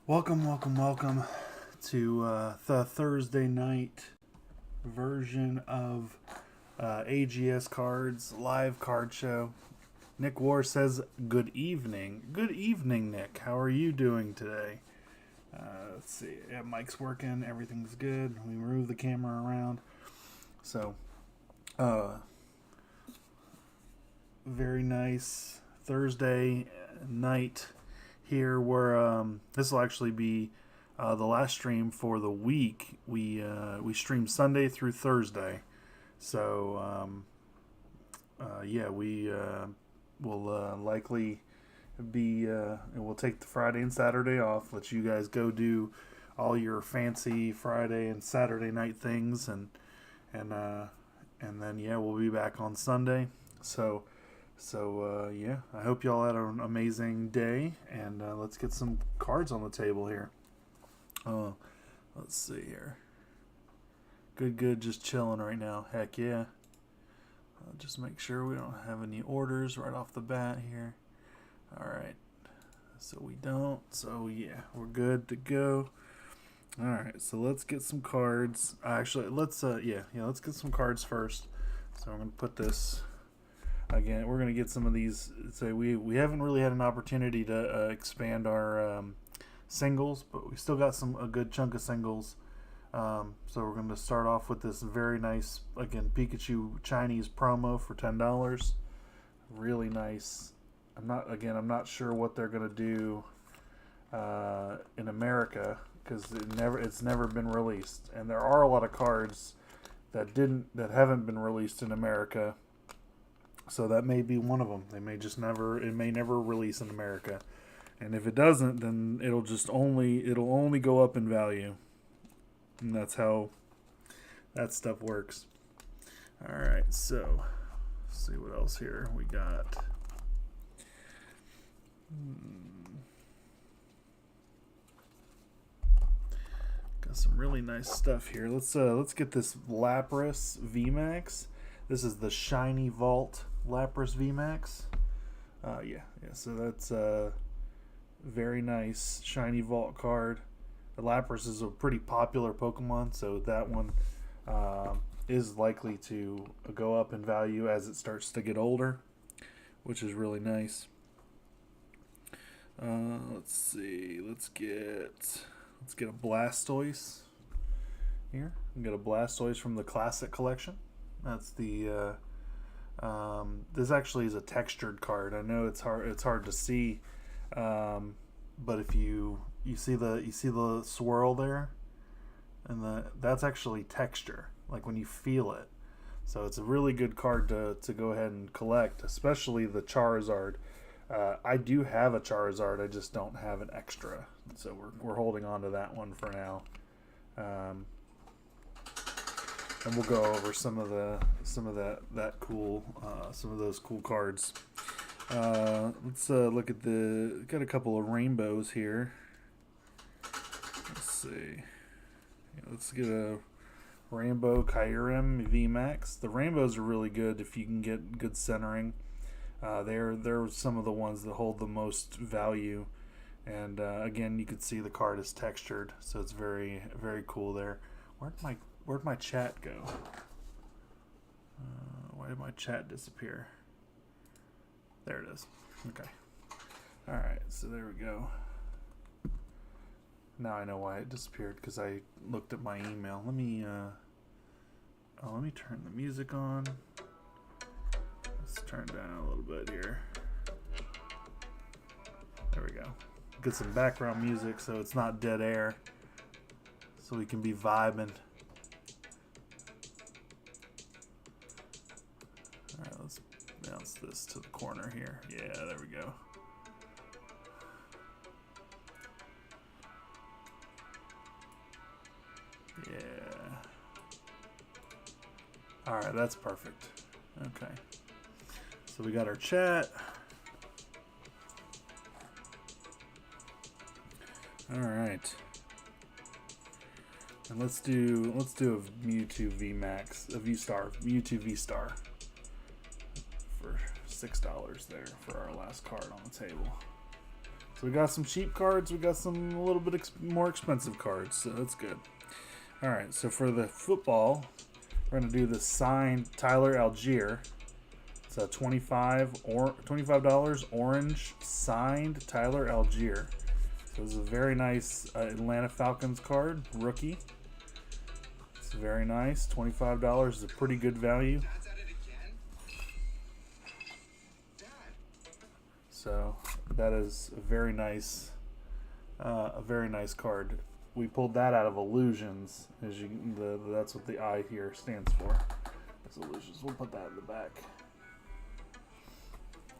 Welcome to the Thursday night version of AGS Cards live card show. Nick War says good evening. Good evening, Nick. How are you doing today? Let's see. Yeah, mic's working. Everything's good. We move the camera around. So, very nice Thursday night here. Where this will actually be the last stream for the week. We stream Sunday through Thursday. So yeah, we will likely be, we'll take the Friday and Saturday off, let you guys go do all your fancy Friday and Saturday night things, and then yeah, we'll be back on Sunday. So yeah, I hope y'all had an amazing day, and let's get some cards on the table here. Let's see here. Good, just chilling right now. Heck yeah. Just make sure we don't have any orders right off the bat here. Alright. So we don't. So yeah, we're good to go. Alright, so let's get some cards. Actually, let's let's get some cards first. So I'm gonna put this again. We're gonna get some of these. Say we haven't really had an opportunity to expand our singles, but we still got a good chunk of singles. So we're going to start off with this very nice, again, Pikachu Chinese promo for $10. Really nice. I'm not sure what they're going to do in America, because it's never been released, and there are a lot of cards that haven't been released in America. So that may be one of them. It may never release in America. And if it doesn't, then it'll only go up in value. And that's how that stuff works. Alright, so let's see what else here we got. Got some really nice stuff here. Let's get this Lapras VMAX. This is the Shiny Vault Lapras VMAX. Yeah. So that's very nice Shiny Vault card. The Lapras is a pretty popular Pokemon, so that one is likely to go up in value as it starts to get older, which is really nice. Let's see. Let's get a Blastoise here. We got a Blastoise from the Classic Collection. That's the this actually is a textured card. I know it's hard to see, but if you see the swirl there, and that's actually texture, like when you feel it. So it's a really good card to go ahead and collect, especially the Charizard. I do have a Charizard, I just don't have an extra, so we're holding on to that one for now. And we'll go over some of those cool cards. Let's look at got a couple of rainbows here. Let's see. Let's get a Rainbow Kyurem VMAX. The rainbows are really good if you can get good centering. They're some of the ones that hold the most value. And again, you can see the card is textured, so it's very, very cool there. Where'd my chat go? Why did my chat disappear? There it is. Okay. Alright, so there we go. Now I know why it disappeared, because I looked at my email. Let me turn the music on. Let's turn it down a little bit here. There we go. Get some background music so it's not dead air, so we can be vibing. Alright, let's bounce this to the corner here. Yeah, there we go. Yeah. Alright, that's perfect. Okay. So we got our chat. Alright. And let's do a Mewtwo VMAX, Mewtwo V-Star for $6 there for our last card on the table. So we got some cheap cards, we got some a little bit more expensive cards, so that's good. Alright, so for the football, we're going to do the signed Tyler Algier. It's a $25 orange signed Tyler Algier. So this is a very nice Atlanta Falcons card, rookie. It's very nice. $25 is a pretty good value. So that is a very nice card. We pulled that out of Illusions. That's what the I here stands for. It's Illusions. We'll put that in the back.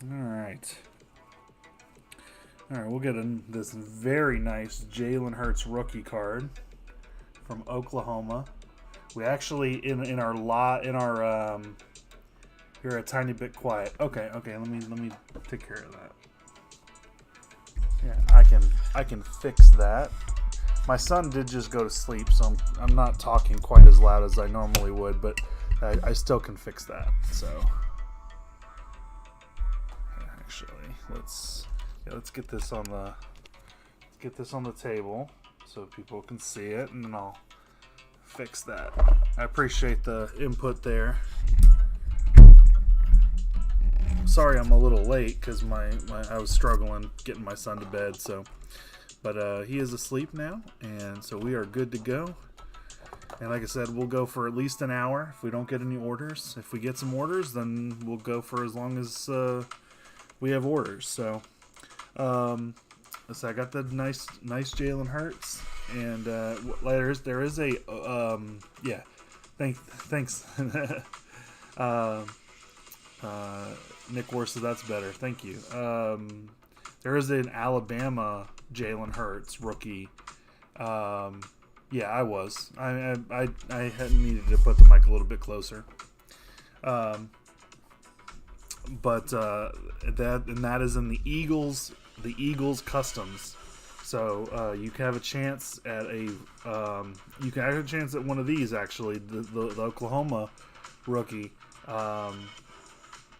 Alright. Alright, we'll get this very nice Jalen Hurts rookie card from Oklahoma. We actually, in our you're a tiny bit quiet. Okay, let me take care of that. Yeah, I can fix that. My son did just go to sleep, so I'm not talking quite as loud as I normally would, but I still can fix that. So actually, let's get this on the table so people can see it, and then I'll fix that. I appreciate the input there. Sorry I'm a little late because I was struggling getting my son to bed, so but he is asleep now, and so we are good to go. And like I said, we'll go for at least an hour if we don't get any orders. If we get some orders, then we'll go for as long as we have orders. So I got the nice Jalen Hurts, and there is a yeah, thanks Nick Weis says that's better. Thank you. There is an Alabama Jalen Hurts rookie. Yeah, I was. I had needed to put the mic a little bit closer. But that is in the Eagles customs. So you can have a chance at one of these, actually, the Oklahoma rookie.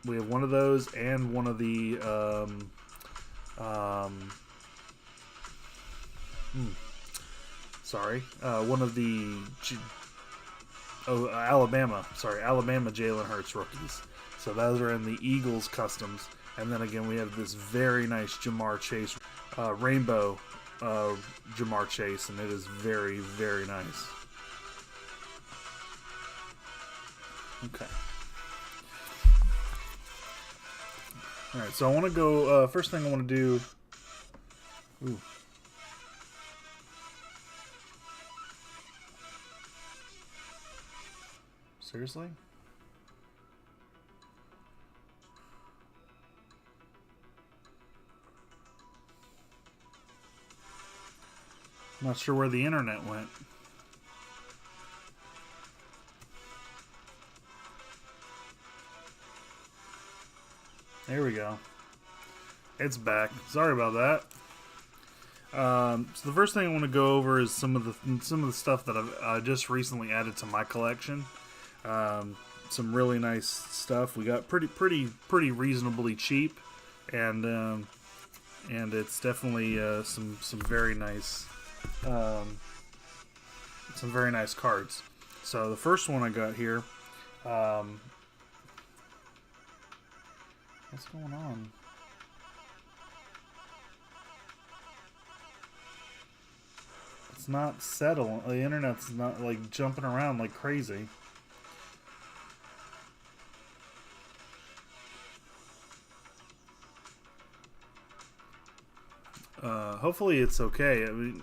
We have one of those and one of the one of the Alabama Jalen Hurts rookies. So those are in the Eagles customs. And then again, we have this very nice Jamar Chase, rainbow Jamar Chase, and it is very, very nice. Okay. Alright, so I want to go, first thing I want to do, seriously? I'm not sure where the internet went. There we go. It's back. Sorry about that. So the first thing I want to go over is some of the stuff that I've just recently added to my collection. Some really nice stuff. We got pretty reasonably cheap, and it's definitely some very nice cards. So the first one I got here. What's going on? It's not settling. The internet's not like jumping around like crazy. Hopefully it's okay. I mean,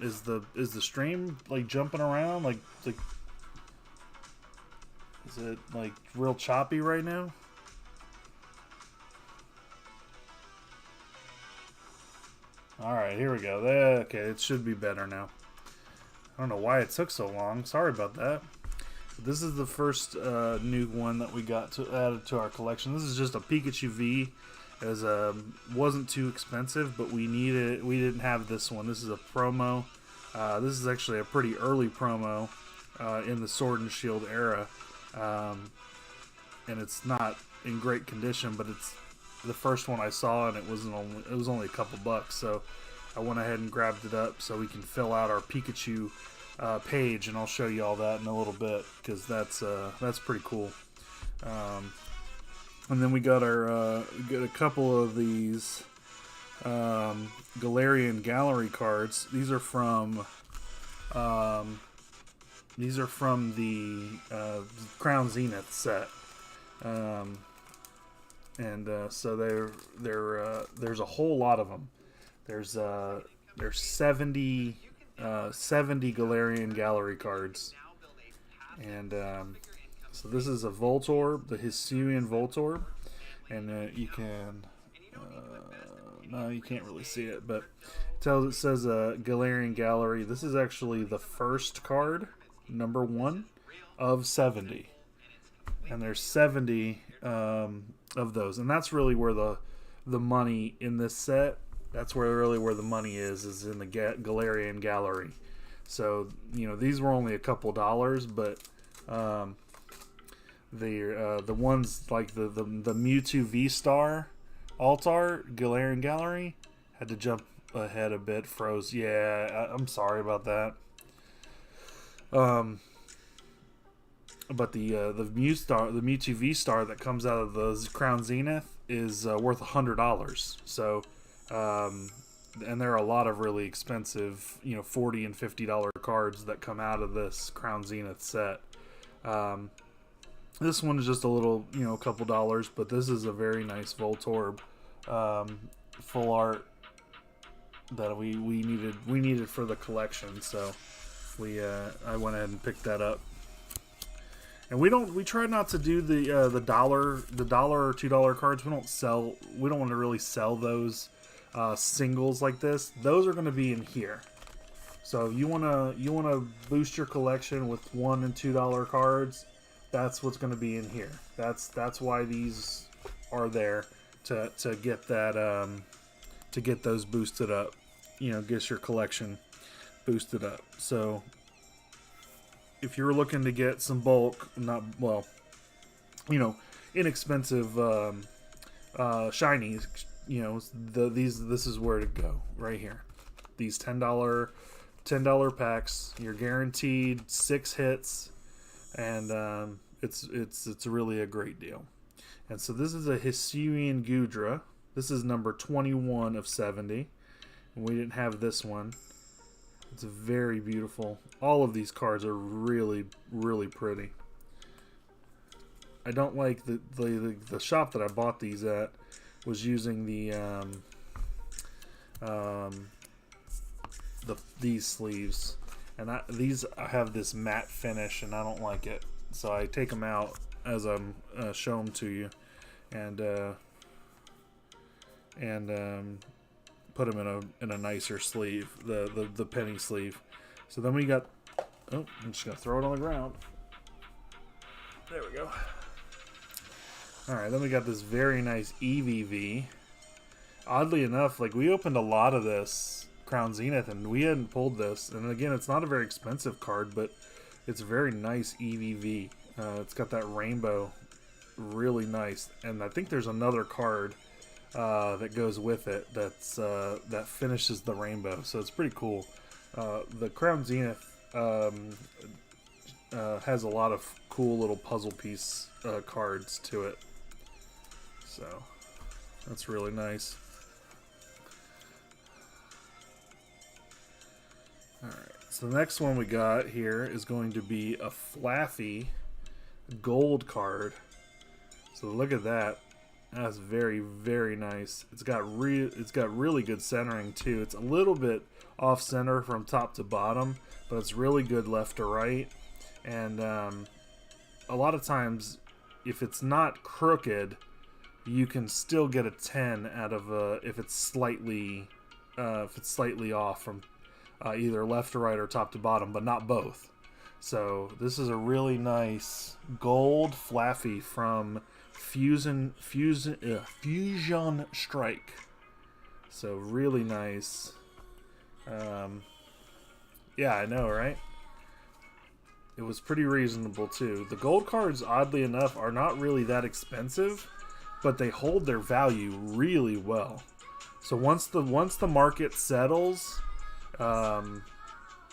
is the stream like jumping around? Like, is it like real choppy right now? Alright, here we go. Okay, it should be better now. I don't know why it took so long. Sorry about that. This is the first new one that we got added to our collection. This is just a Pikachu V. It wasn't too expensive, but we needed it. We didn't have this one. This is a promo. This is actually a pretty early promo in the Sword and Shield era. And it's not in great condition, but it's the first one I saw, and it was only a couple bucks, so I went ahead and grabbed it up so we can fill out our Pikachu page, and I'll show you all that in a little bit because that's pretty cool. And then we got a couple of these Galarian Gallery cards. These are from the Crown Zenith set. So there's a whole lot of them. There's 70 Galarian Gallery cards, and so this is a Voltorb, the Hisuian Voltorb, and you can. No, you can't really see it, but it says Galarian Gallery. This is actually the first card, number 1 of 70, and there's 70 of those, and that's really where the money in this set. That's where the money is in the Galarian Gallery. So these were only a couple dollars, but the ones like the Mewtwo V-Star Altar Galarian Gallery had to jump ahead a bit, froze. Yeah, I'm sorry about that. But the Mewtwo V-Star that comes out of the Crown Zenith is worth $100. So, and there are a lot of really expensive, $40 and $50 cards that come out of this Crown Zenith set. This one is just a little, a couple dollars, but this is a very nice Voltorb full art that we needed for the collection. So I went ahead and picked that up. And we try not to do the $1 or $2 cards. We don't want to really sell those singles like this. Those are going to be in here. So you wanna boost your collection with $1 and $2 cards. That's what's going to be in here. That's why these are there to get that to get those boosted up. Get your collection boosted up. So if you're looking to get some bulk, inexpensive shinies, this is where to go right here. These $10 packs. You're guaranteed 6 hits, and it's really a great deal. And so this is a Hisuian Gudra. This is number 21 of 70. And we didn't have this one. It's very beautiful. All of these cards are really, really pretty. I don't like the shop that I bought these at was using these sleeves, and these have this matte finish, and I don't like it. So I take them out as I'm show them to you, and put them in a nicer sleeve, the penny sleeve. So then we got. Oh, I'm just gonna throw it on the ground. There we go. All right, then we got this very nice EVV. Oddly enough, we opened a lot of this Crown Zenith, and we hadn't pulled this. And again, it's not a very expensive card, but it's a very nice EVV. It's got that rainbow, really nice. And I think there's another card that goes with it that finishes the rainbow, so it's pretty cool. The Crown Zenith has a lot of cool little puzzle piece cards to it, so that's really nice. Alright, so the next one we got here is going to be a Flaffy gold card. So look at that. That's very, very nice. It's got really good centering too. It's a little bit off center from top to bottom, but it's really good left to right. And a lot of times, if it's not crooked, you can still get a 10 out of if it's slightly off from either left to right or top to bottom, but not both. So this is a really nice gold Flaffy from Fusion Strike. So really nice. Yeah, I know, right? It was pretty reasonable too. The gold cards, oddly enough, are not really that expensive, but they hold their value really well. So once the market settles,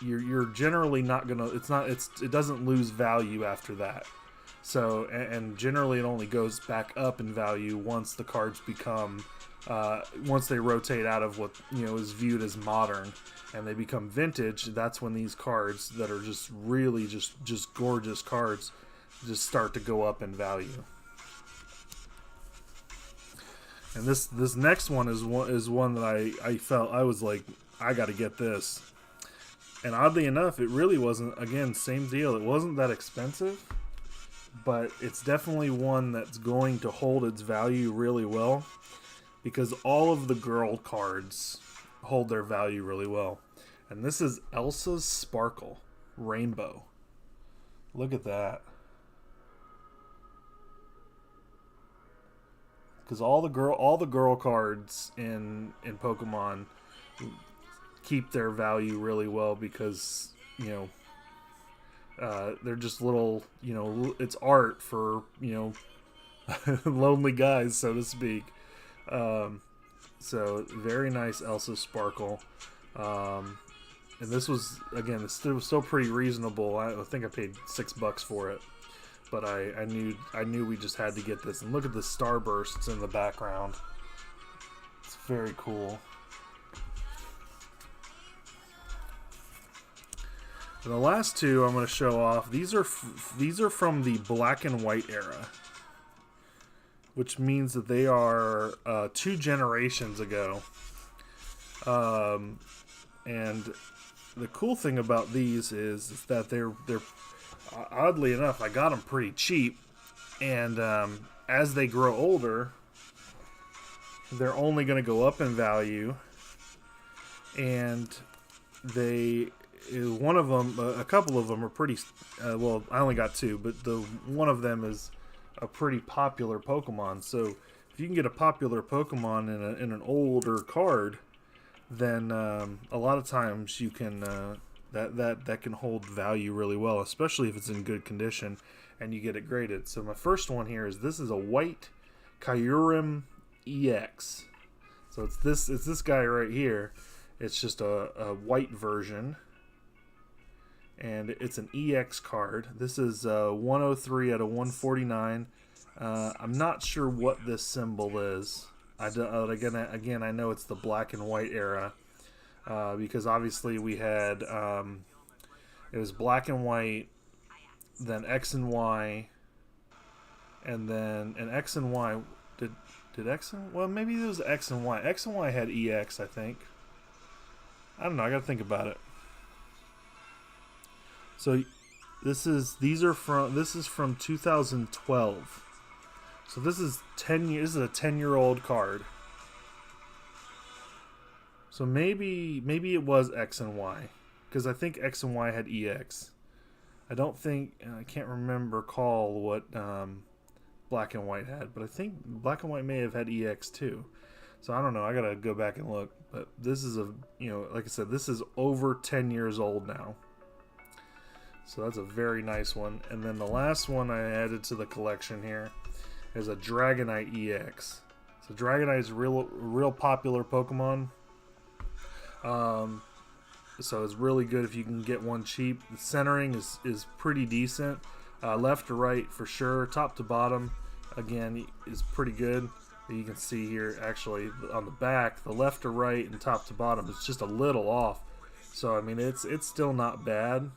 you're generally not gonna. It doesn't lose value after that. So and generally it only goes back up in value once the cards become once they rotate out of what is viewed as modern and they become vintage. That's when these cards that are just really just gorgeous cards just start to go up in value. And this next one is one that I felt I was like, I got to get this. And oddly enough, it really wasn't. Again, same deal. It wasn't that expensive. but it's definitely one that's going to hold its value really well because all of the girl cards hold their value really well. And this is Elsa's Sparkle Rainbow. Look at that. Because all the girl cards in Pokemon keep their value really well because, you know, they're just little, you know, it's art for, you know, lonely guys, so to speak. So very nice Elsa Sparkle. And this was, again, it was still pretty reasonable. I think I paid $6 for it. But I knew we just had to get this. And look at the starbursts in the background. It's very cool. And the last two I'm going to show off. These are from the black and white era, which means that they are 2 generations ago. And the cool thing about these is that they're oddly enough, I got them pretty cheap, and as they grow older, they're only going to go up in value, and one of them, a couple of them are pretty, well, I only got 2, but one of them is a pretty popular Pokemon, so if you can get a popular Pokemon in an older card, then a lot of times you can that can hold value really well, especially if it's in good condition and you get it graded. So my first one here is this is a white Kyurem EX. So it's this guy right here. It's just a white version, and it's an EX card. This is 103 out of 149. I'm not sure what this symbol is. Again, I know it's the black and white era, because obviously we had it was black and white, then X and Y, and then an X and Y. Did X and, well, maybe it was X and Y. X and Y had EX, I think. I don't know. I gotta think about it. So this is from 2012. So this is 10 years. This is a 10-year-old card. So maybe it was X and Y, because I think X and Y had EX. I can't recall what black and white had, but I think black and white may have had EX too. So I don't know. I gotta go back and look. But this is like I said, this is over 10 years old now. So that's a very nice one. And then the last one I added to the collection here is a Dragonite EX. So Dragonite is a real popular Pokemon. So it's really good if you can get one cheap. The centering is pretty decent. Left to right for sure. Top to bottom, again, is pretty good. You can see here actually on the back, the left to right and top to bottom is just a little off. So I mean, it's still not bad.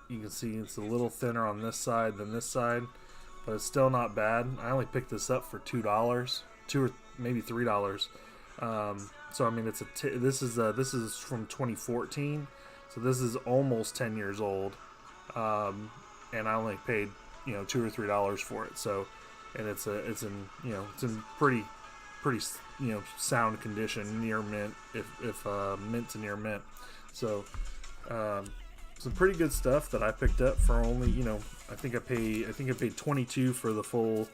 You can see it's a little thinner on this side than this side, but it's still not bad. I only picked this up for $2, $2 or maybe $3. So I mean, this is from 2014, so this is almost 10 years old, and I only paid $2 or $3 for it. So, and it's in pretty sound condition, near mint, if mint to near mint. So some pretty good stuff that I picked up for only I think I paid 22 for the full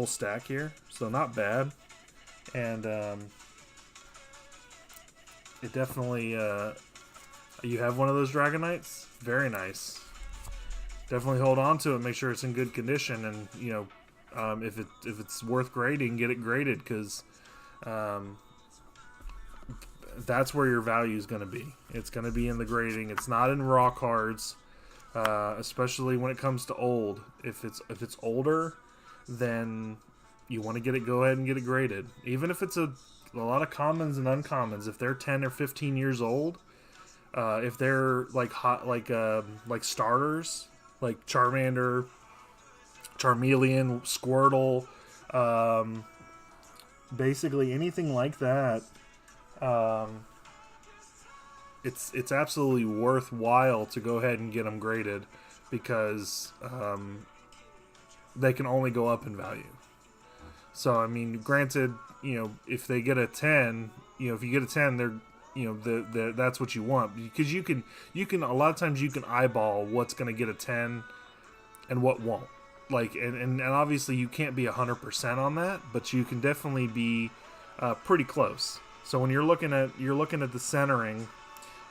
stack here, so not bad. And it definitely you have one of those Dragonites, very nice. Definitely hold on to it, make sure it's in good condition, and if it's worth grading, get it graded, because that's where your value is going to be. It's going to be in the grading. It's not in raw cards, especially when it comes to old. If it's older, then you want to go ahead and get it graded. Even if it's a lot of commons and uncommons, if they're 10 or 15 years old, if they're like starters, like Charmander, Charmeleon, Squirtle, basically anything like that, it's absolutely worthwhile to go ahead and get them graded, because they can only go up in value. So I mean, granted, if they get a 10, if you get a 10, they're that's what you want, because you can a lot of times you can eyeball what's going to get a 10 and what won't. Like, and obviously you can't be 100% on that, but you can definitely be pretty close. So when you're looking at the centering,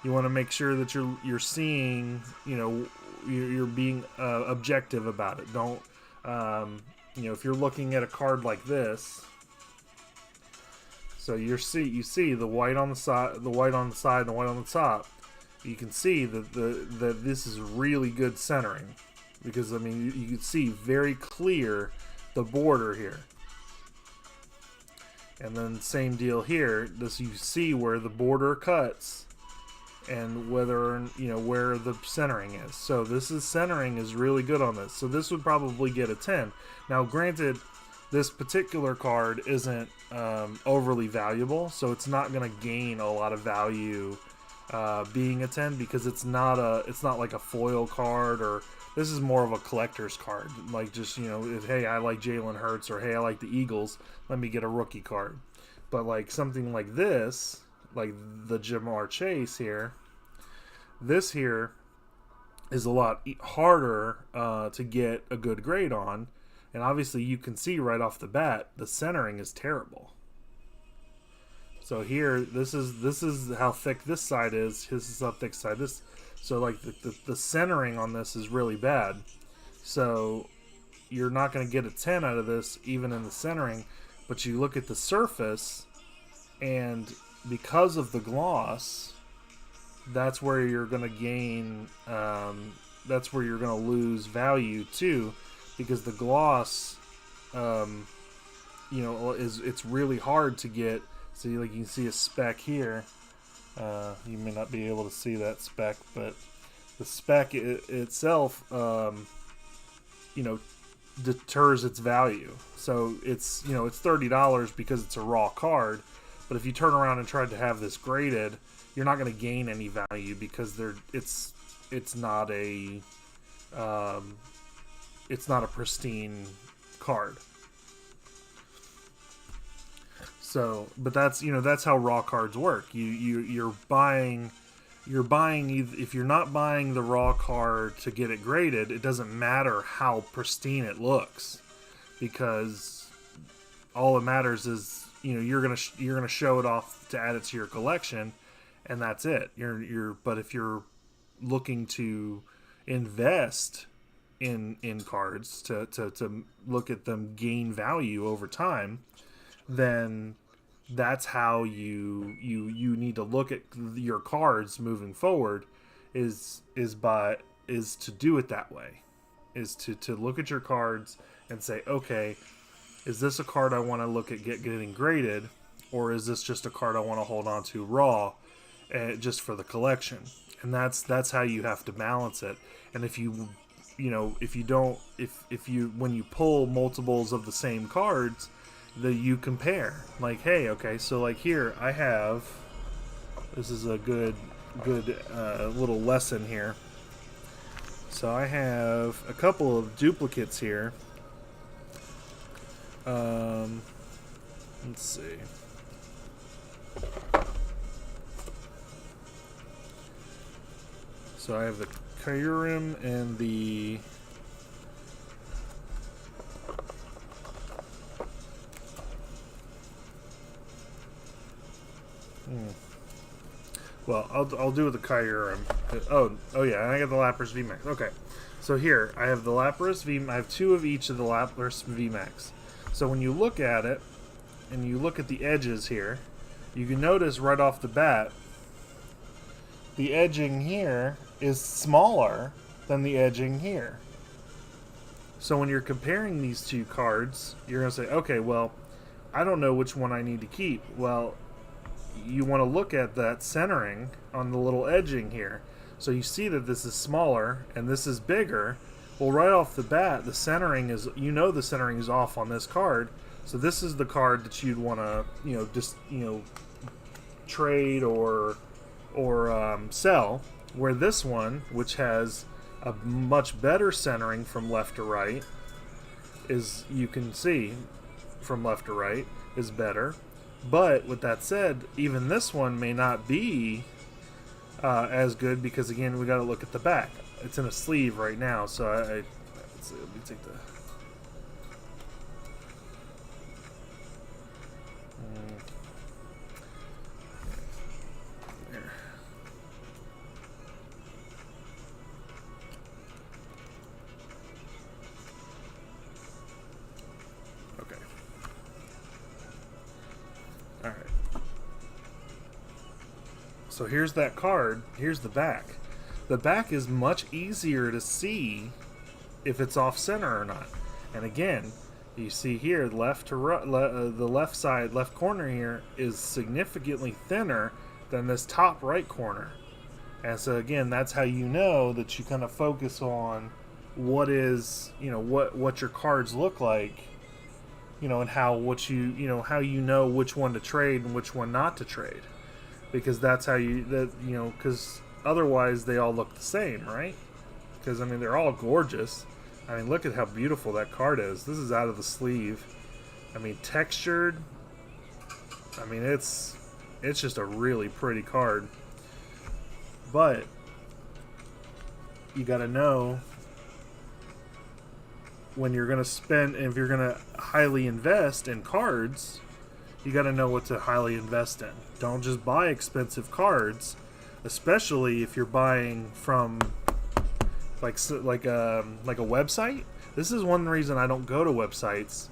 you want to make sure that you're seeing, you're being objective about it. Don't if you're looking at a card like this, so you see the white on the side, the white on the side, and the white on the top. You can see that this is really good centering, because I mean you can see very clear the border here. And then same deal here. This, you see where the border cuts and whether where the centering is. So centering is really good on this. So this would probably get a 10. Now granted, this particular card isn't overly valuable, so it's not going to gain a lot of value being a 10, because it's not like a foil card, or this is more of a collector's card. Like, just, hey, I like Jalen Hurts, or hey, I like the Eagles, let me get a rookie card. But like something like this, like the Jamar Chase here, this here is a lot harder to get a good grade on. And obviously you can see right off the bat the centering is terrible. So here, this is how thick this side is. This is how thick side this. So like the centering on this is really bad. So you're not going to get a 10 out of this even in the centering. But you look at the surface, and because of the gloss, that's where you're going to gain. That's where you're going to lose value too. Because the gloss, it's really hard to get. See, like you can see a speck here. You may not be able to see that speck, but the speck itself, deters its value. So it's it's $30 because it's a raw card. But if you turn around and try to have this graded, you're not going to gain any value, because it's not a pristine card. So, but that's how raw cards work. You're buying if you're not buying the raw card to get it graded, it doesn't matter how pristine it looks, because all that matters is you're gonna show it off to add it to your collection, and that's it. But if you're looking to invest in cards to look at them gain value over time, then that's how you need to look at your cards moving forward, is to do it that way, is to look at your cards and say, okay, is this a card I want to look at getting graded, or is this just a card I want to hold on to raw, just for the collection? And that's how you have to balance it. And if you when you pull multiples of the same cards, you compare, like, hey, okay, so like here I have, this is a good little lesson here. So I have a couple of duplicates here. Let's see. So I have the Kyurem and the Well, I'll do with the Kyurem. Oh yeah, and I got the Lapras VMAX. Okay, so here I have the Lapras V. I have two of each of the Lapras VMAX. So when you look at it, and you look at the edges here, you can notice right off the bat, the edging here is smaller than the edging here. So when you're comparing these two cards, you're going to say, okay, well, I don't know which one I need to keep. Well, you want to look at that centering on the little edging here. So you see that this is smaller and this is bigger. Well, right off the bat, the centering is, the centering is off on this card. So this is the card that you'd want to, trade or sell, where this one, which has a much better centering from left to right, is, you can see from left to right, is better. But with that said, even this one may not be as good, because again, we got to look at the back. It's in a sleeve right now, so let's see, let me take the. There. Okay. All right. So here's that card. Here's the back. The back is much easier to see if it's off center or not. And again, you see here, left to right, the left side, left corner here is significantly thinner than this top right corner. And so again, that's how you know that you kind of focus on what is, what your cards look like, and how how you know which one to trade and which one not to trade. Because that's how because otherwise they all look the same, right? Because, I mean, they're all gorgeous. I mean, look at how beautiful that card is. This is out of the sleeve. I mean, textured. I mean, it's just a really pretty card. But you got to know when you're going to spend, if you're going to highly invest in cards, you got to know what to highly invest in. Don't just buy expensive cards, especially if you're buying from like a website. This is one reason I don't go to websites.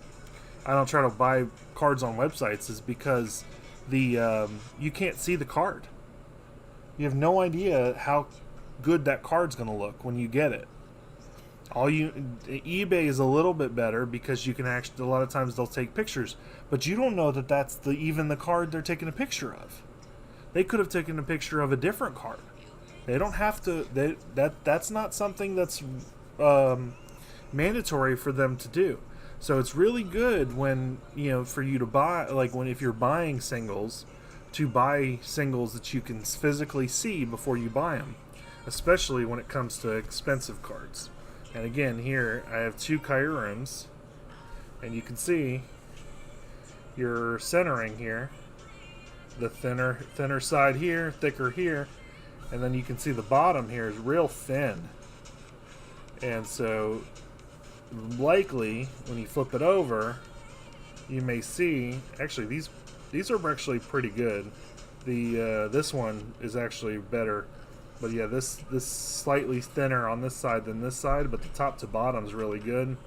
I don't try to buy cards on websites, is because you can't see the card. You have no idea how good that card's going to look when you get it. eBay is a little bit better, because you can actually, a lot of times they'll take pictures, but you don't know that that's even the card they're taking a picture of. They could have taken a picture of a different card. They don't have to. That's not something that's mandatory for them to do. So it's really good when, for you to buy, like if you're buying singles, to buy singles that you can physically see before you buy them, especially when it comes to expensive cards. And again, here I have 2 Kyurems, and you can see your centering here. The thinner side here, thicker here, and then you can see the bottom here is real thin. And so likely when you flip it over, you may see, actually these are actually pretty good. This one is actually better. But yeah, this slightly thinner on this side than this side, but the top to bottom is really good.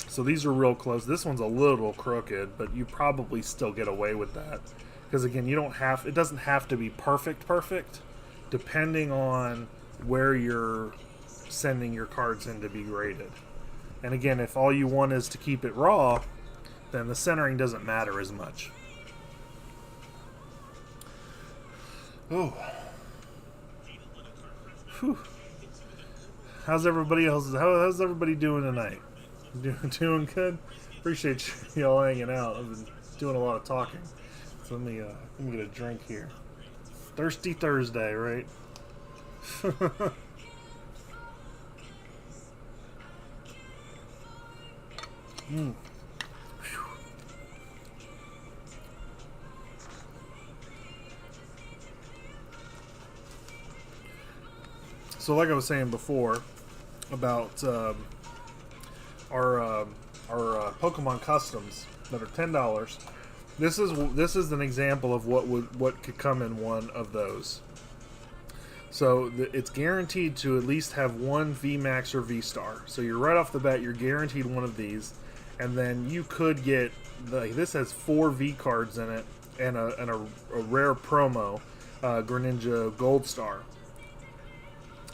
So these are real close. This one's a little crooked, but you probably still get away with that. Because again, it doesn't have to be perfect, depending on where you're sending your cards in to be graded. And again, if all you want is to keep it raw, then the centering doesn't matter as much. Oh. Whew. How's everybody else? How's everybody doing tonight? Doing good? Appreciate y'all hanging out. I've been doing a lot of talking. So let me get a drink here. Thirsty Thursday, right? So like I was saying before about our Pokemon customs that are $10. This is an example of what could come in one of those. So it's guaranteed to at least have one VMAX or V-Star. So you're right off the bat, you're guaranteed one of these, and then you could get this has 4 V cards in it and a rare promo Greninja Gold Star.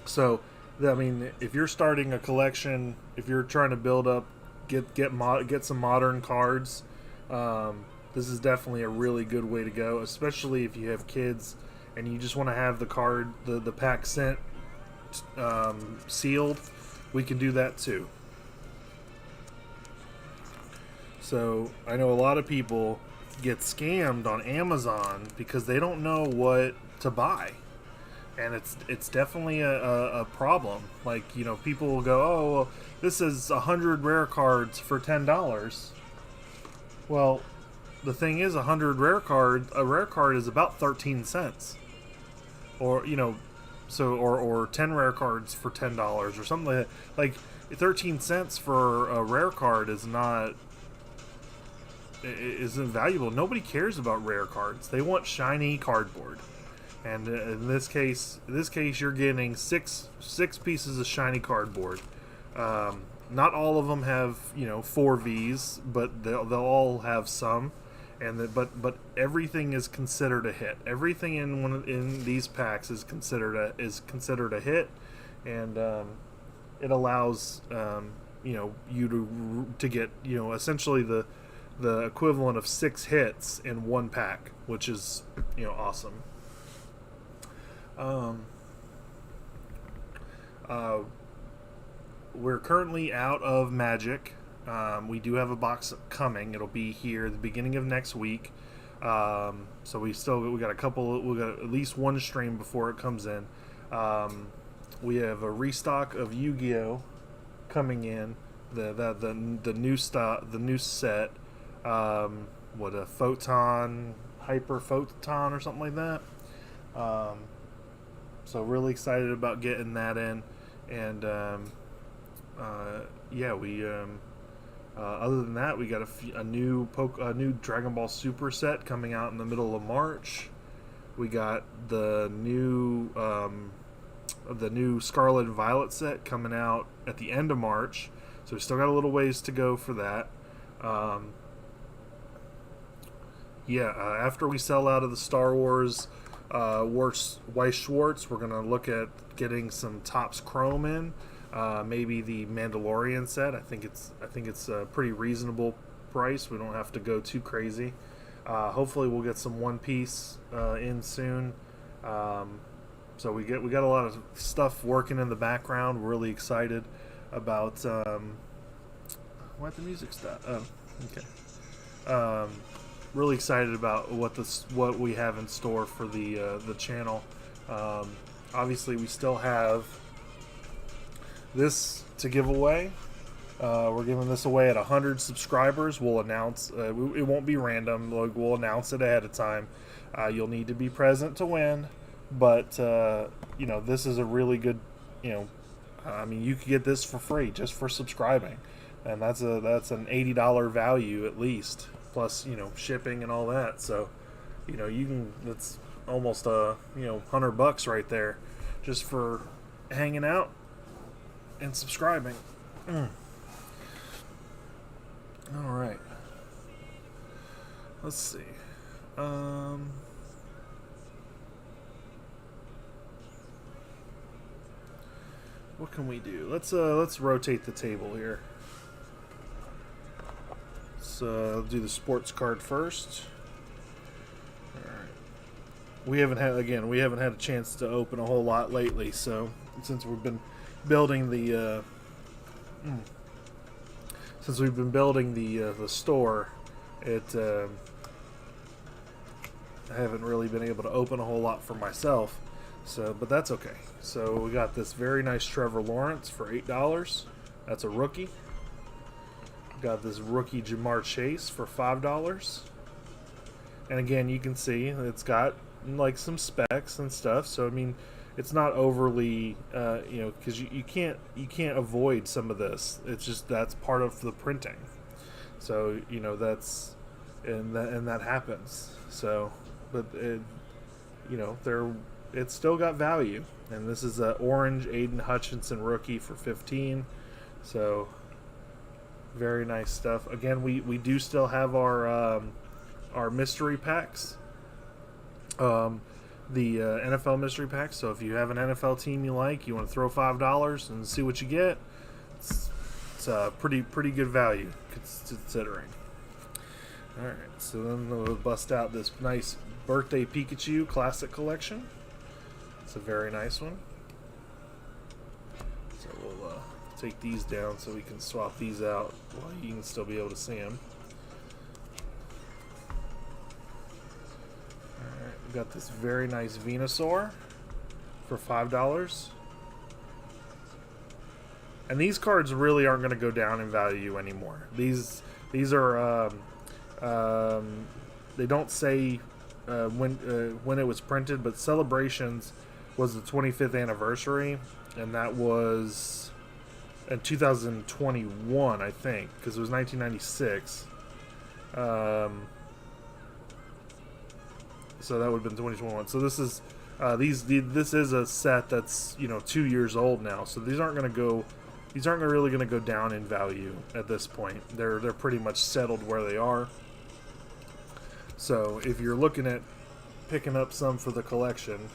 So, I mean, if you're starting a collection, if you're trying to build up, get some modern cards, this is definitely a really good way to go, especially if you have kids and you just want to have the card, the pack sent sealed. We can do that too. So I know a lot of people get scammed on Amazon because they don't know what to buy, and it's definitely a problem. Like, you know, people will go, oh, well, this is 100 rare cards for $10. Well, the thing is, a rare card is about 13 cents, or, you know, so or 10 rare cards for $10 or something like that. Like, 13 cents for a rare card isn't valuable. Nobody cares about rare cards. They want shiny cardboard. And in this case, you're getting six pieces of shiny cardboard. Not all of them have, you know, 4 Vs, but they'll all have some. And but everything is considered a hit. Everything in these packs is considered a hit, and it allows you know, you to get, you know, essentially the equivalent of 6 hits in one pack, which is, you know, awesome. We're currently out of Magic. We do have a box coming. It'll be here at the beginning of next week. So we got at least one stream before it comes in. We have a restock of Yu-Gi-Oh coming in. The new set. What, a Photon, Hyper Photon or something like that. So really excited about getting that in, and yeah, we other than that, we got a new Dragonball Super set coming out in the middle of March. We got the new Scarlet and Violet set coming out at the end of March, so we still got a little ways to go for that. After we sell out of the Star Wars Weis Schwarz, we're gonna look at getting some Topps Chrome in. Maybe the Mandalorian set. I think it's a pretty reasonable price. We don't have to go too crazy. Hopefully we'll get some One Piece in soon. So we got a lot of stuff working in the background. We're really excited about why the music stop? Oh, okay. Really excited about what we have in store for the channel. Obviously, we still have this to give away. We're giving this away at 100 subscribers. We'll announce. It won't be random. We'll announce it ahead of time. You'll need to be present to win. But you know, this is a really good. You know, I mean, you could get this for free just for subscribing, and that's an $80 value at least, plus, you know, shipping and all that. So, you know, that's almost $100 right there just for hanging out and subscribing. All right, let's see. What can we do? Let's rotate the table here. Let's do the sports card first. All right. We haven't had a chance to open a whole lot lately, so since we've been building the store, I haven't really been able to open a whole lot for myself. So, but that's okay. So we got this very nice Trevor Lawrence for $8. That's a rookie. Got this rookie Jamar Chase for $5. And again, you can see it's got like some specs and stuff. So I mean, it's not overly, because you can't avoid some of this. It's just that's part of the printing. So you know and that happens. So, but it's still got value. And this is an orange Aiden Hutchinson rookie for $15. So very nice stuff. Again, we do still have our mystery packs. The NFL mystery packs. So if you have an NFL team you like, you want to throw $5 and see what you get, it's a pretty good value considering. All right, so then we'll bust out this nice birthday Pikachu classic collection. It's a very nice one. So we'll take these down so we can swap these out while you can still be able to see them. got this very nice Venusaur for $5. And these cards really aren't going to go down in value anymore. These are they don't say when it was printed, but Celebrations was the 25th anniversary, and that was in 2021, I think, because it was 1996. So that would have been 2021. So this is this is a set that's 2 years old now. So these aren't really going to go down in value at this point. They're pretty much settled where they are. So if you're looking at picking up some for the collection,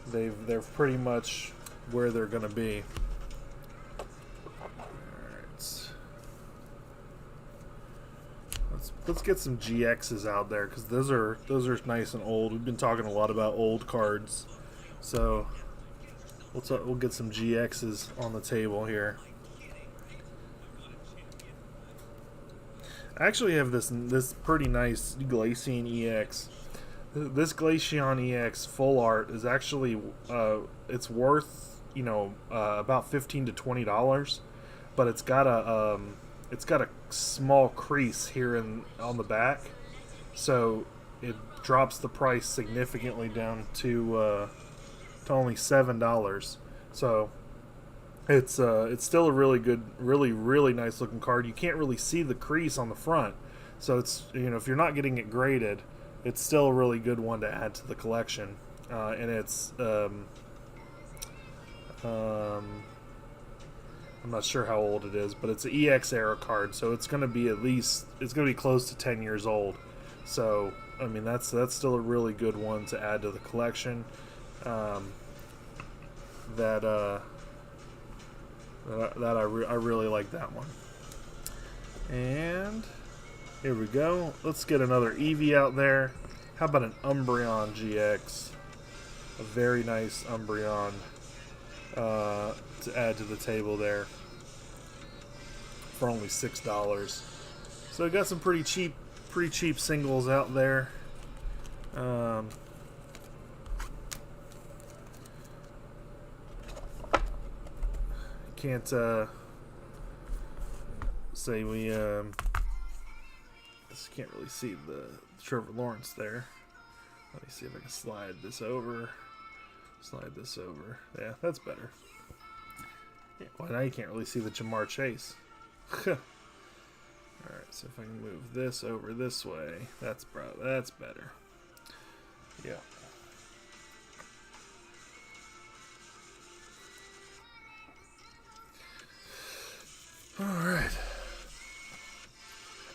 they're pretty much where they're going to be. Let's get some GXs out there, because those are nice and old. We've been talking a lot about old cards, so we'll get some GXs on the table here. I actually have this pretty nice Glaceon EX. This Glaceon EX full art is actually it's worth about $15 to $20, but it's got a small crease here on the back, so it drops the price significantly down to only $7. So it's still a really good, really nice looking card. You can't really see the crease on the front, so it's if you're not getting it graded, it's still a really good one to add to the collection. And it's I'm not sure how old it is, but it's an EX era card, so it's going to be close to 10 years old. So I mean that's still a really good one to add to the collection. I really like that one. And here we go. Let's get another Eevee out there. How about an Umbreon GX? A very nice Umbreon to add to the table there for only $6. So I got some pretty cheap singles out there. Can't say we just can't really see the Trevor Lawrence there. Let me see if I can slide this over. Yeah, that's better. Yeah, well, now you can't really see the Jamar Chase. Alright, so if I can move this over this way, that's better. Yeah. Alright.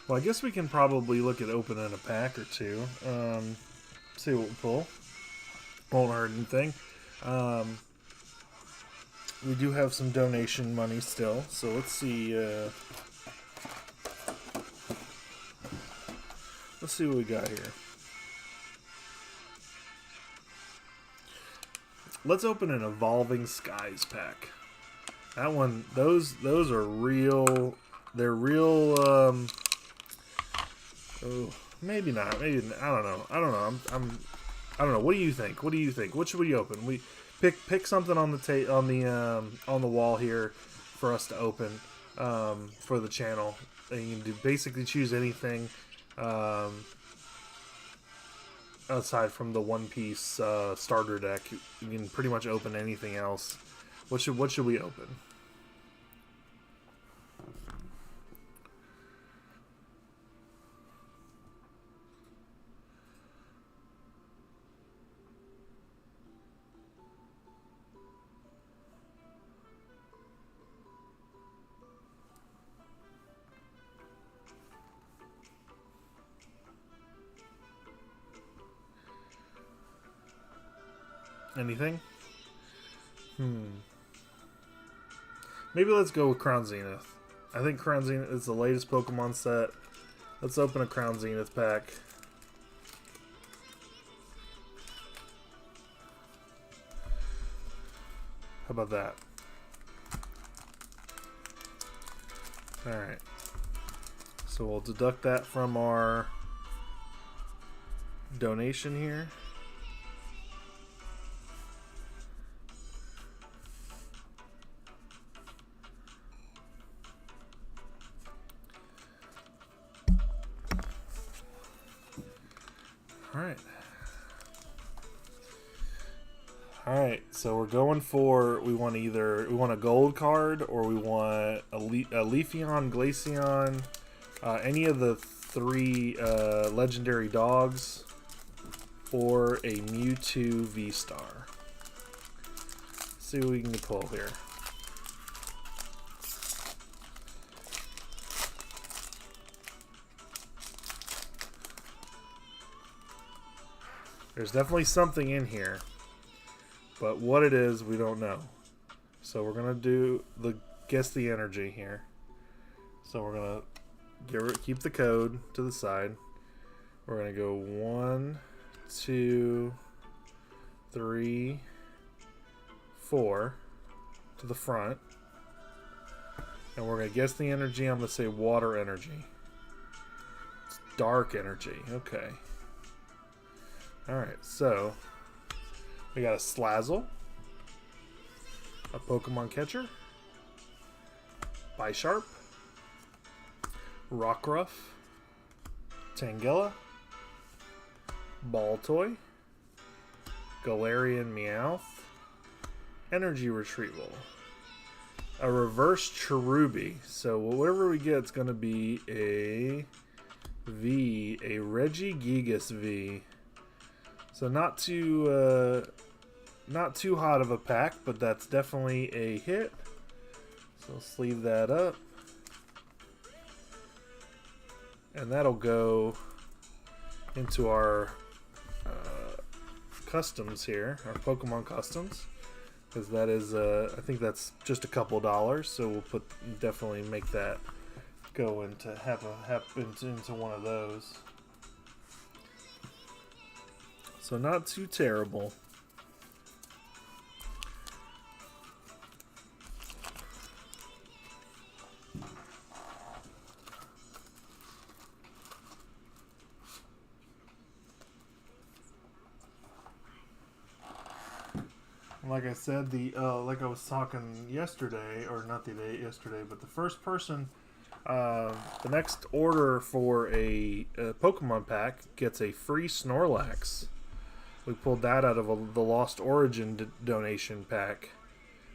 Well, I guess we can probably look at opening a pack or two. See what we pull. Won't hurt anything. We do have some donation money still, so let's see. Let's see what we got here. Let's open an Evolving Skies pack. That one, those are real. They're real. Oh, maybe not. Maybe I don't know. I don't know. I don't know. What do you think? What should we open? We pick something on the wall here for us to open for the channel. And you can basically choose anything aside from the One Piece starter deck. You can pretty much open anything else. What should we open? Anything? Maybe let's go with Crown Zenith. I think Crown Zenith is the latest Pokemon set. Let's open a Crown Zenith pack. How about that? Alright. So we'll deduct that from our donation here. All right, so we're going for, we want a gold card, or we want a Leafeon, Glaceon, any of the 3 legendary dogs, or a Mewtwo V-Star. See what we can pull here. There's definitely something in here, but what it is, we don't know. So we're gonna do guess the energy here. So we're gonna keep the code to the side. We're gonna go 1, 2, 3, 4 to the front, and we're gonna guess the energy. I'm gonna say water energy. It's dark energy. Okay. Alright, so we got a Slazzle, a Pokemon Catcher, Bisharp, Rockruff, Tangela, Baltoy, Galarian Meowth, Energy Retrieval, a Reverse Cherubi. So whatever we get, it's going to be a V, a Regigigas V. So not too hot of a pack, but that's definitely a hit. So sleeve that up, and that'll go into our customs here, our Pokemon customs, because that is I think that's just a couple dollars. So we'll definitely make that go into into one of those. So not too terrible. Like I said, like I was talking yesterday, or not the day yesterday, but the first person, the next order for a Pokemon pack gets a free Snorlax. We pulled that out of the Lost Origin donation pack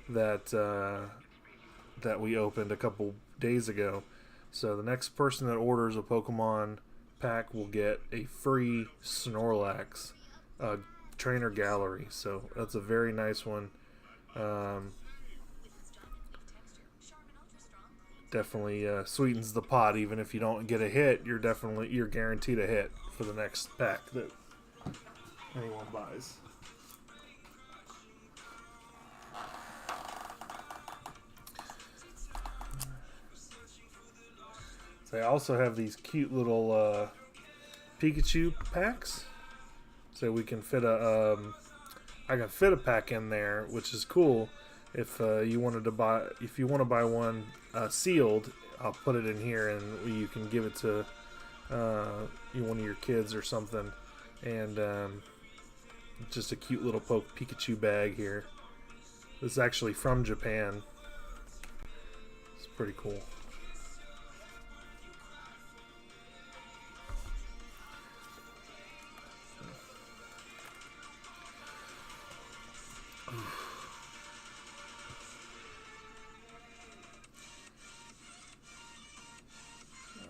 that that we opened a couple days ago. So the next person that orders a Pokemon pack will get a free Snorlax trainer gallery. So that's a very nice one. Definitely sweetens the pot. Even if you don't get a hit, you're guaranteed a hit for the next pack that anyone buys. So I also have these cute little Pikachu packs. So we can fit I can fit a pack in there, which is cool. If you want to buy one sealed, I'll put it in here, and you can give it to one of your kids or something. And just a cute little Pikachu bag here. This is actually from Japan. It's pretty cool.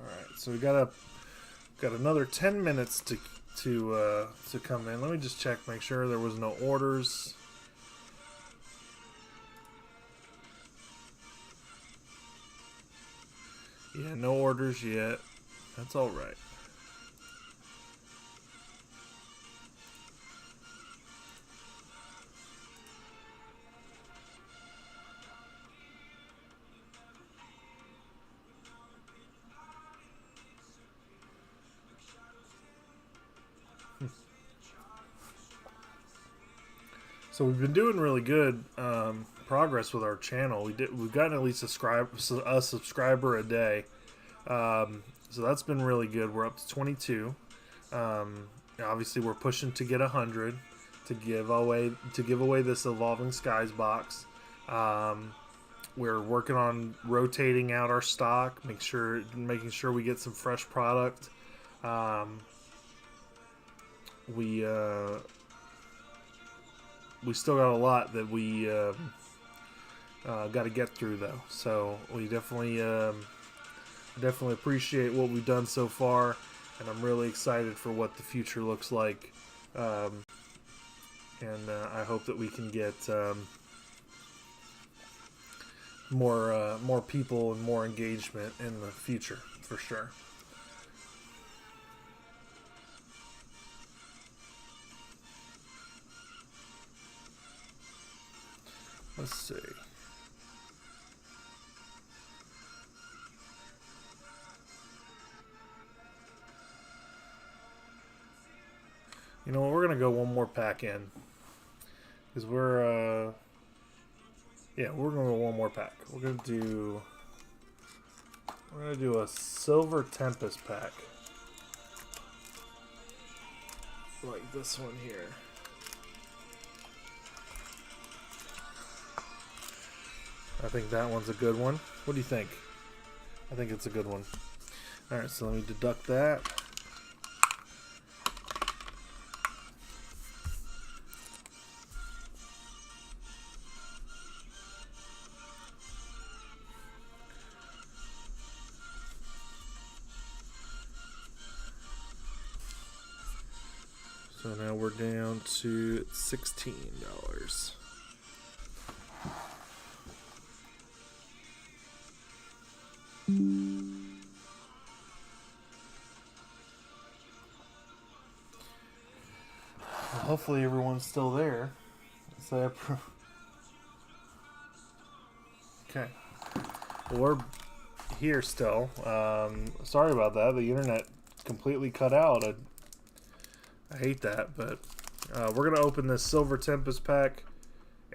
Alright, so we got another 10 minutes to come in. Let me just check, make sure there was no orders. Yeah, no orders yet. That's all right. So we've been doing really good progress with our channel. We've gotten at least a subscriber a day. So that's been really good. We're up to 22. obviously we're pushing to get 100 to give away this Evolving Skies box. We're working on rotating out our stock, making sure we get some fresh product. We still got a lot that we got to get through though, so we definitely appreciate what we've done so far, and I'm really excited for what the future looks like. And I hope that we can get more people and more engagement in the future for sure. Let's see. You know what? We're gonna go one more pack in because we're gonna go one more pack. We're gonna do a Silver Tempest pack, like this one here. I think that one's a good one. What do you think? I think it's a good one. Alright, so let me deduct that. So now we're down to $16. Hopefully everyone's still there. So okay, well, we're here still. Sorry about that. The internet completely cut out. I hate that, but we're gonna open this Silver Tempest pack,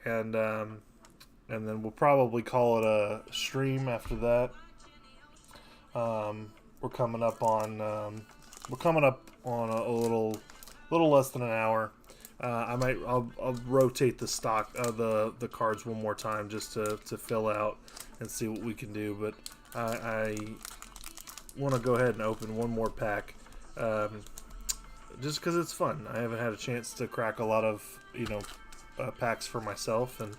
and then we'll probably call it a stream after that. We're coming up on a little less than an hour. I'll rotate the stock the cards one more time just to fill out and see what we can do. But I want to go ahead and open one more pack, just because it's fun. I haven't had a chance to crack a lot of packs for myself, and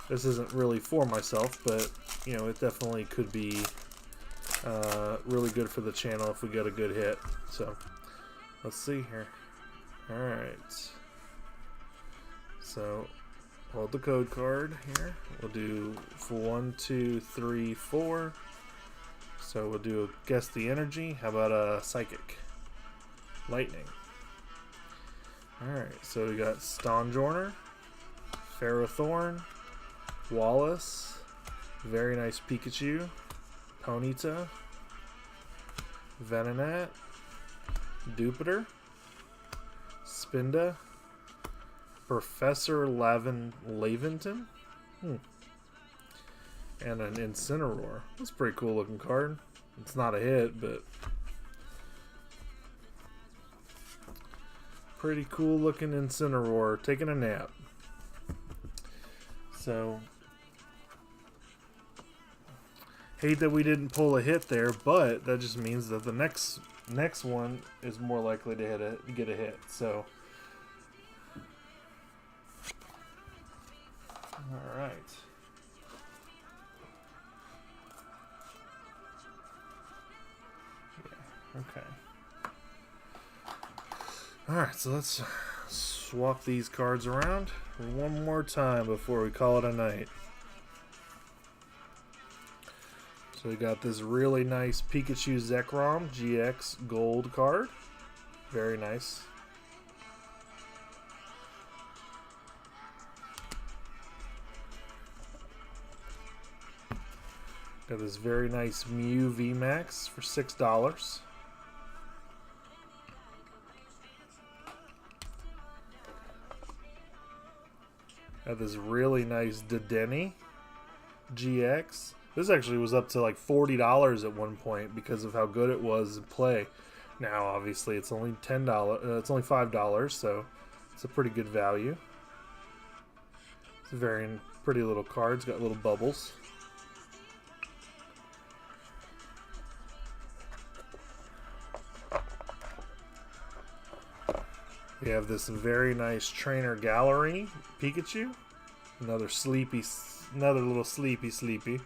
this isn't really for myself, but it definitely could be really good for the channel if we get a good hit. So let's see here. Alright, so hold the code card here. We'll do 1, 2, 3, 4. So we'll do guess the energy. How about a psychic? Lightning. Alright, so we got Stonjourner, Ferrothorn, Wallace, very nice Pikachu, Ponyta, Venonat, Jupiter, Spinda, Professor Laventon, and an Incineroar. That's a pretty cool looking card. It's not a hit, but pretty cool looking Incineroar taking a nap. So hate that we didn't pull a hit there, but that just means that the next one is more likely to get a hit. So all right. Yeah, okay. All right, so let's swap these cards around one more time before we call it a night. So we got this really nice Pikachu Zekrom GX gold card. Very nice. Got this very nice Mew VMAX for $6. Got this really nice Dedenne GX. This actually was up to like $40 at one point because of how good it was in play. Now, obviously, it's only $10. It's only $5, so it's a pretty good value. It's a very pretty little card. It's got little bubbles. We have this very nice trainer gallery Pikachu. Another little sleepy. We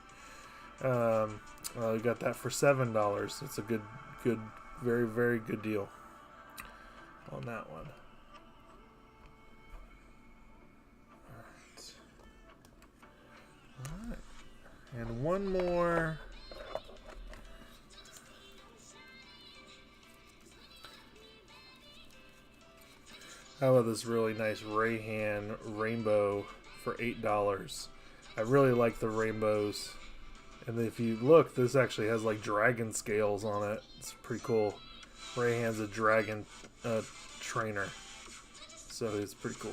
got that for $7. It's a good, very, very good deal on that one. All right. And one more. How about this really nice Rayhan rainbow for $8? I really like the rainbows. And if you look, this actually has like dragon scales on it. It's pretty cool. Rayhan's a dragon trainer. So it's pretty cool.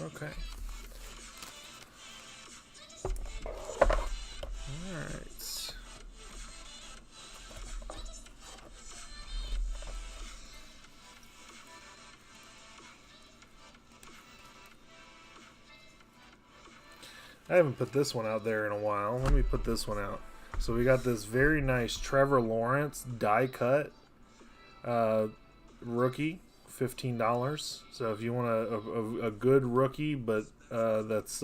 Okay. Alright. I haven't put this one out there in a while. Let me put this one out. So we got this very nice Trevor Lawrence die cut rookie, $15. So if you want a good rookie, but that's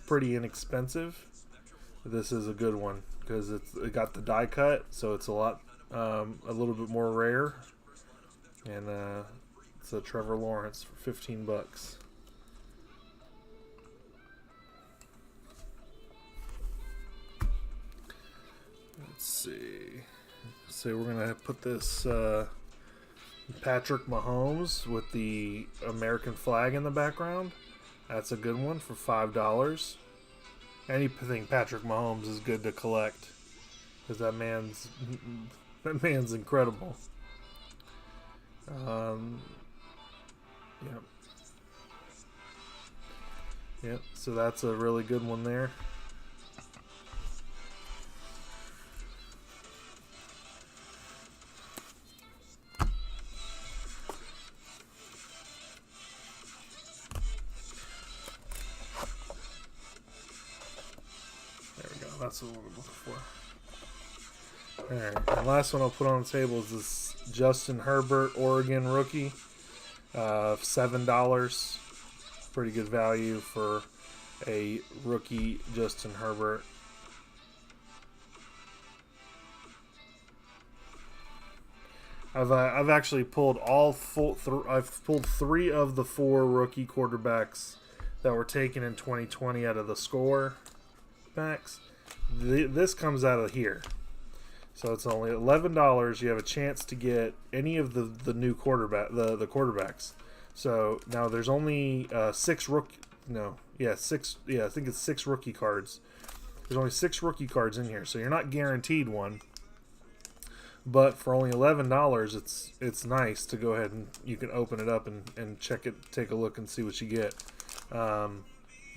pretty inexpensive, this is a good one because it got the die cut, so it's a little bit more rare, and it's a Trevor Lawrence for $15. Let's see. So we're gonna put this Patrick Mahomes with the American flag in the background. That's a good one for $5. Anything Patrick Mahomes is good to collect because that man's incredible. Yep. So that's a really good one there. That's what we're looking for. Alright, the last one I'll put on the table is this Justin Herbert Oregon rookie. $7. Pretty good value for a rookie Justin Herbert. I've actually pulled I've pulled 3 of the 4 rookie quarterbacks that were taken in 2020 out of the score packs. This comes out of here, so it's only $11. You have a chance to get any of the new the quarterbacks. So now there's only 6 rookie. No, yeah, 6. Yeah, I think it's 6 rookie cards. There's only 6 rookie cards in here, so you're not guaranteed one. But for only $11, it's nice to go ahead and you can open it up and check it, take a look, and see what you get.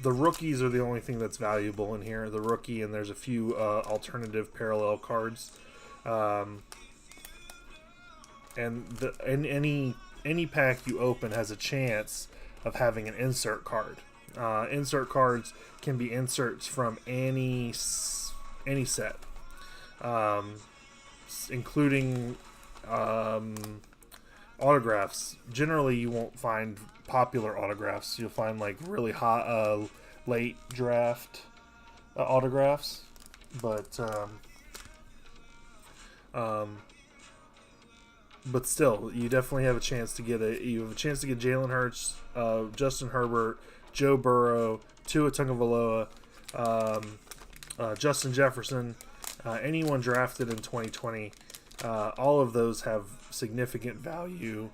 The rookies are the only thing that's valuable in here. The rookie, and there's a few alternative parallel cards. And any pack you open has a chance of having an insert card. Insert cards can be inserts from any set, including autographs. Generally, you won't find popular autographs. You'll find like really hot late draft autographs, but still, you definitely have a chance to get Jalen Hurts, Justin Herbert, Joe Burrow, Tua Tagovailoa, Justin Jefferson, anyone drafted in 2020. All of those have significant value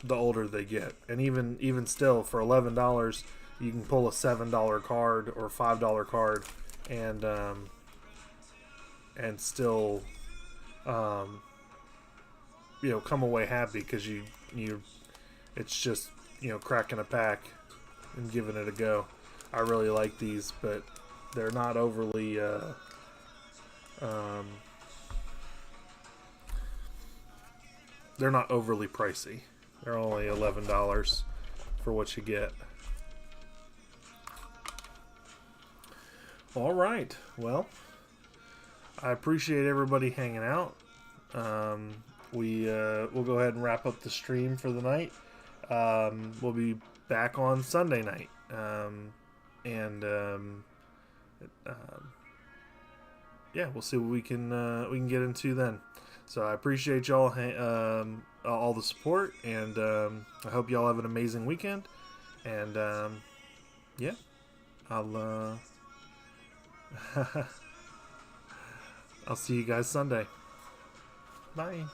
the older they get, and even still, for $11, you can pull a $7 card or $5 card, and still, come away happy because it's just cracking a pack and giving it a go. I really like these, but they're not overly they're not overly pricey. They're only $11 for what you get. All right. Well, I appreciate everybody hanging out. We'll go ahead and wrap up the stream for the night. We'll be back on Sunday night, yeah, we'll see what we can get into then. So I appreciate y'all all the support, and I hope y'all have an amazing weekend. And yeah, I'll I'll see you guys Sunday. Bye.